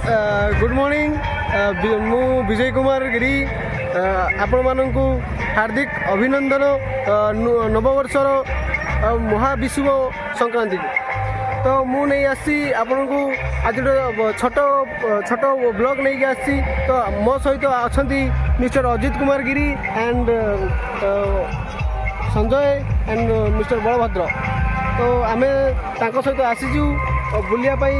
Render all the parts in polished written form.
Good morning मु विजय कुमार गिरी आपण मानक हार्दिक अभिनंदन नववर्षर महाविश्व संक्रांति तो मु नहीं आसी आपण को आज छोट छोट ब्लॉग नहीं आसी तो मो सहित अच्छा mister Ajit Kumar Giri and Sanjay and mister Balbhadra तो आम सहित आसीचु बुलियापाई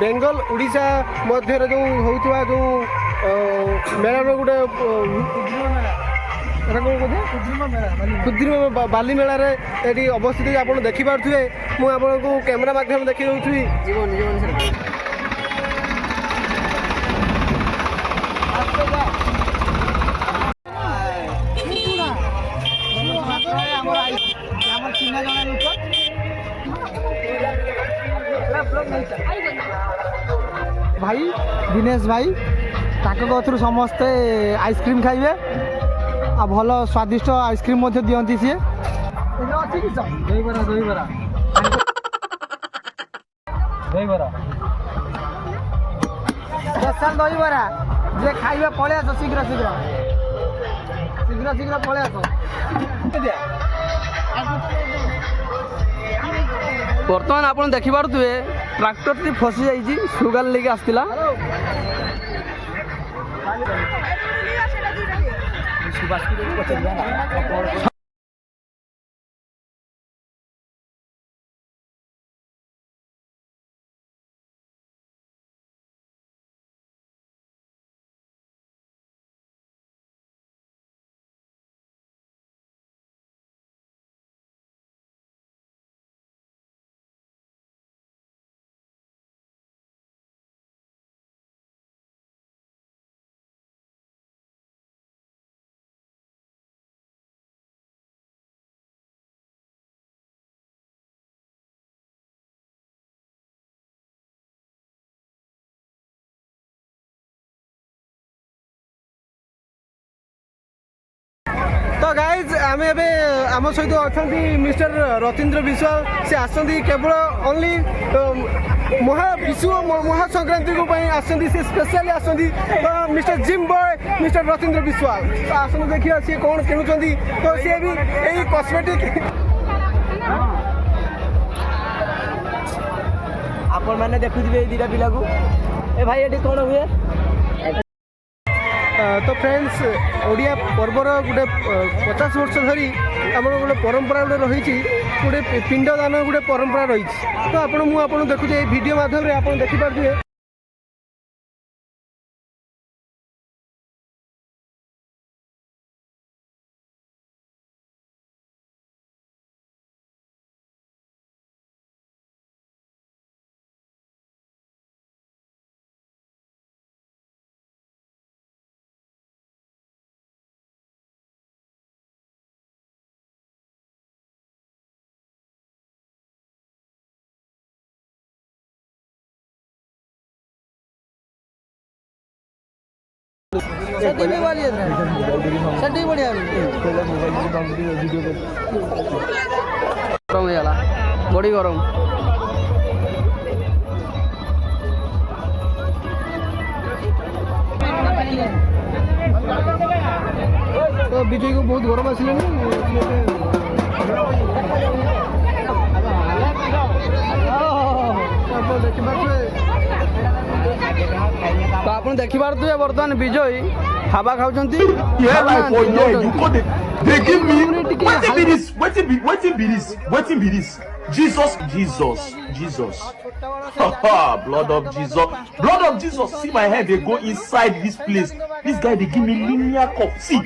बेंगल उड़ीसा मध्य जो होता जो मेला गोटे क्षुद्रिम बाली मेलार ये अवस्थित आप देखिपे मुझे कैमेरा माध्यम देखी दूसरी जीवन जीवन भाई दिनेश भाई गथरू समस्ते आइसक्रीम खाइबे आ भल स्वादिष्ट आइसक्रीम दिखती सी दहीबरा दहीबरा दहीबरा स्पेशल दहीबरा जे खाइबे पळे आस शीघ्र शीघ्र शीघ्र शीघ्र पळे आस बर्तमान आप देखिपे ट्रैक्टर टी फसी जाइए सुगार लेके आसला तो गाइज आम आम सहित अच्छा मिस्टर रतीन्द्र विश्वाल से आसती केवल ओनली महाविश्व महासंक्रांति आसती से स्पेशली आसती mister gym boy mister Ratindra Biswal तो आसतु देखिए सी कौन किणुंट तो सी भी यही कस्मेटिक आपण मैंने देखुए दीटा पिला को ए भाई ये कौन हुए तो फ्रेंड्स ओडिया पर्वर गोटे 50 वर्ष धरी आम गोटे परंपरा गोटे रही गोटे पिंडदान गोटे परंपरा रही तो आपड़ देखुचे वीडियो माध्यम आप देखिपे बड़ी गरम तो विजय को बहुत गरम आसिले तो आप देखिपे बर्तमान विजय हावा खाऊ They give me wetin be this? Wetin be this? Jesus. Blood of Jesus. See my head, they go inside this place. This guy, they give me linear cup. See.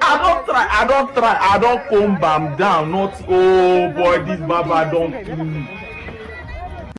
I don't comb am down. Not, oh boy, this Baba don't kill me.